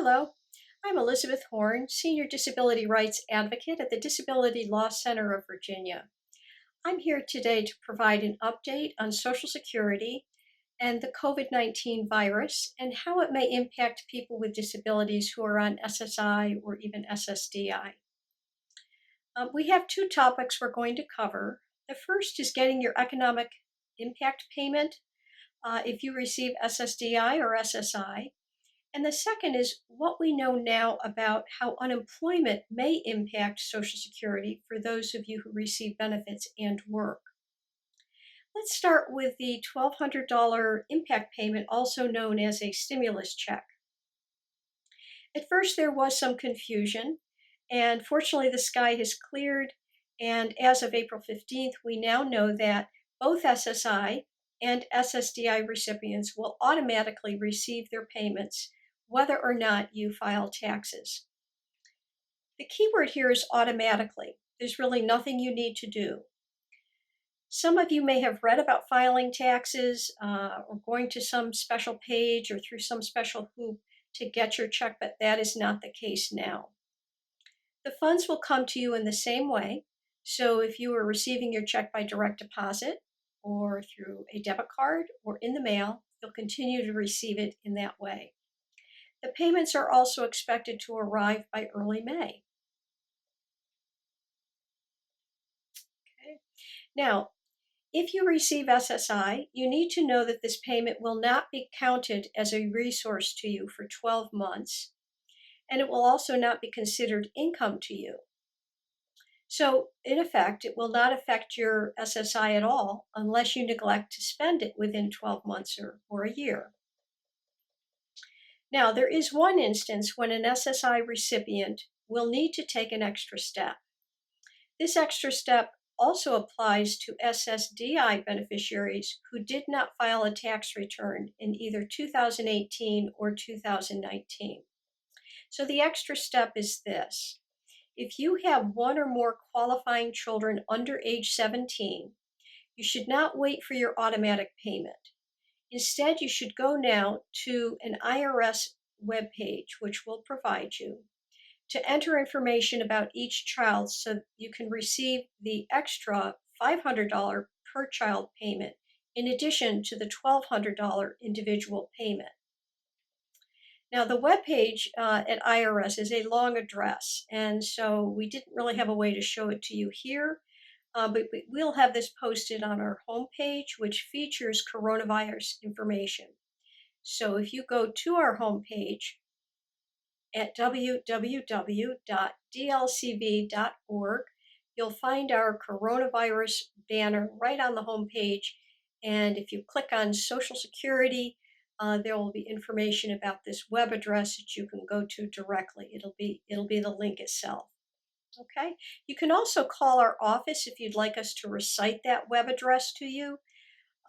Hello, I'm Elizabeth Horn, Senior Disability Rights Advocate at the Disability Law Center of Virginia. I'm here today to provide an update on Social Security and the COVID-19 virus and how it may impact people with disabilities who are on SSI or even SSDI. We have two topics we're going to cover. The first is getting your economic impact payment if you receive SSDI or SSI. And the second is what we know now about how unemployment may impact Social Security for those of you who receive benefits and work. Let's start with the $1,200 impact payment, also known as a stimulus check. At first, there was some confusion, and fortunately, the sky has cleared. And as of April 15th, we now know that both SSI and SSDI recipients will automatically receive their payments whether or not you file taxes. The key word here is automatically. There's really nothing you need to do. Some of you may have read about filing taxes or going to some special page or through some special hoop to get your check, but that is not the case now. The funds will come to you in the same way. So if you are receiving your check by direct deposit or through a debit card or in the mail, you'll continue to receive it in that way. The payments are also expected to arrive by early May. Okay. Now, if you receive SSI, you need to know that this payment will not be counted as a resource to you for 12 months, and it will also not be considered income to you. So, in effect, it will not affect your SSI at all unless you neglect to spend it within 12 months or a year. Now, there is one instance when an SSI recipient will need to take an extra step. This extra step also applies to SSDI beneficiaries who did not file a tax return in either 2018 or 2019. So the extra step is this. If you have one or more qualifying children under age 17, you should not wait for your automatic payment. Instead, you should go now to an IRS webpage, which will provide you, to enter information about each child so you can receive the extra $500 per child payment in addition to the $1,200 individual payment. Now, the webpage at IRS is a long address, and so we didn't really have a way to show it to you here. But we'll have this posted on our homepage, which features coronavirus information. So if you go to our homepage at www.dlcv.org, you'll find our coronavirus banner right on the homepage. And if you click on Social Security, there will be information about this web address that you can go to directly. It'll be the link itself. Okay, you can also call our office if you'd like us to recite that web address to you.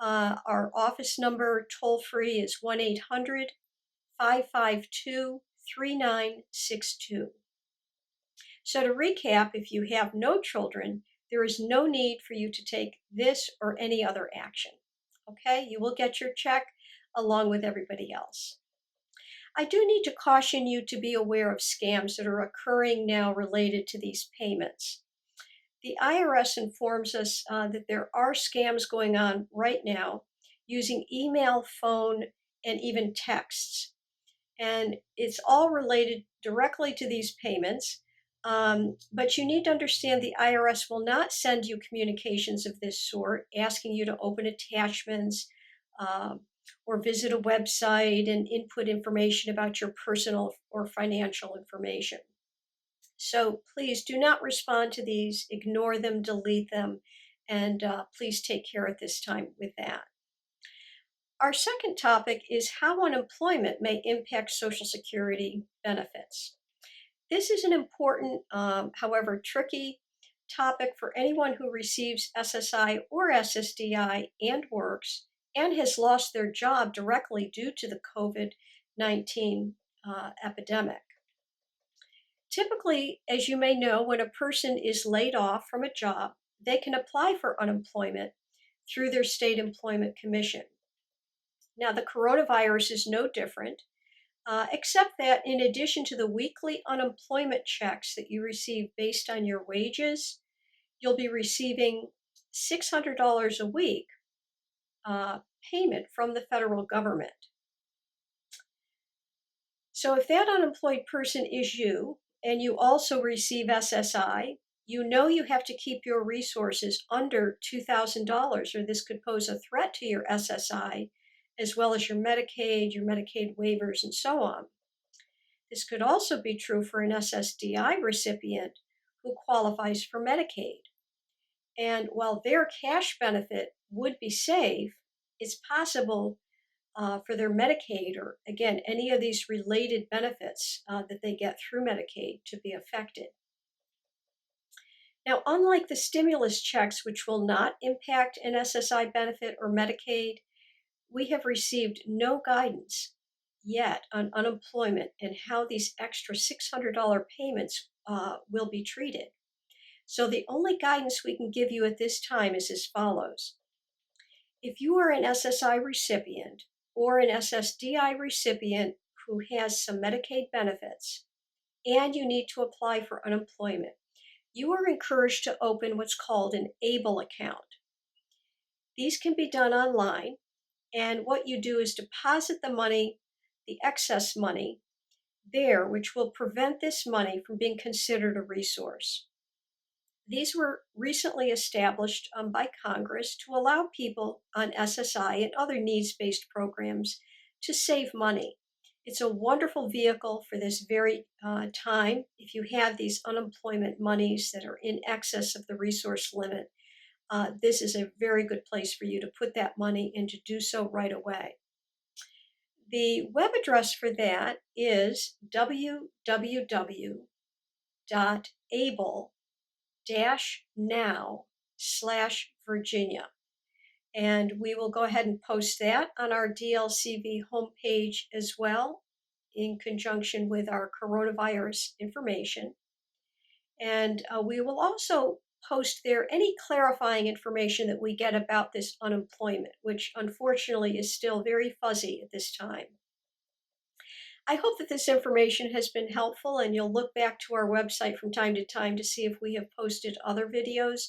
Our office number toll-free is 1-800-552-3962. So to recap, if you have no children, there is no need for you to take this or any other action. Okay, you will get your check along with everybody else. I do need to caution you to be aware of scams that are occurring now related to these payments. The IRS informs us that there are scams going on right now using email, phone, and even texts. And it's all related directly to these payments. But you need to understand the IRS will not send you communications of this sort, asking you to open attachments, or visit a website and input information about your personal or financial information. So please do not respond to these, ignore them, delete them, and please take care at this time with that. Our second topic is how unemployment may impact Social Security benefits. This is an important, however tricky, topic for anyone who receives SSI or SSDI and works and has lost their job directly due to the COVID-19 epidemic. Typically, as you may know, when a person is laid off from a job, they can apply for unemployment through their state employment commission. Now, the coronavirus is no different. except that in addition to the weekly unemployment checks that you receive based on your wages, you'll be receiving $600 a week uh, payment from the federal government. So if that unemployed person is you and you also receive SSI, you know you have to keep your resources under $2,000 or this could pose a threat to your SSI as well as your Medicaid waivers, and so on. This could also be true for an SSDI recipient who qualifies for Medicaid. And while their cash benefit would be safe, it's possible for their Medicaid or, again, any of these related benefits that they get through Medicaid to be affected. Now, unlike the stimulus checks, which will not impact an SSI benefit or Medicaid, we have received no guidance yet on unemployment and how these extra $600 payments will be treated. So the only guidance we can give you at this time is as follows. If you are an SSI recipient or an SSDI recipient who has some Medicaid benefits and you need to apply for unemployment, you are encouraged to open what's called an ABLE account. These can be done online, and what you do is deposit the money, the excess money, there, which will prevent this money from being considered a resource. These were recently established by Congress to allow people on SSI and other needs-based programs to save money. It's a wonderful vehicle for this very time. If you have these unemployment monies that are in excess of the resource limit, this is a very good place for you to put that money and to do so right away. The web address for that is www.able-now/Virginia. And we will go ahead and post that on our DLCV homepage as well, in conjunction with our coronavirus information. And we will also post there any clarifying information that we get about this unemployment, which unfortunately is still very fuzzy at this time. I hope that this information has been helpful, and you'll look back to our website from time to time to see if we have posted other videos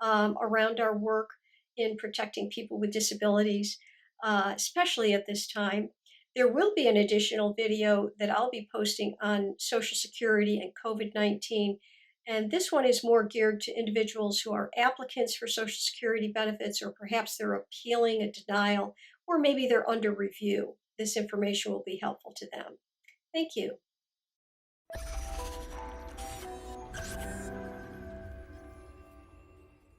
around our work in protecting people with disabilities, especially at this time. There will be an additional video that I'll be posting on Social Security and COVID-19, and this one is more geared to individuals who are applicants for Social Security benefits, or perhaps they're appealing a denial, or maybe they're under review. This information will be helpful to them. Thank you.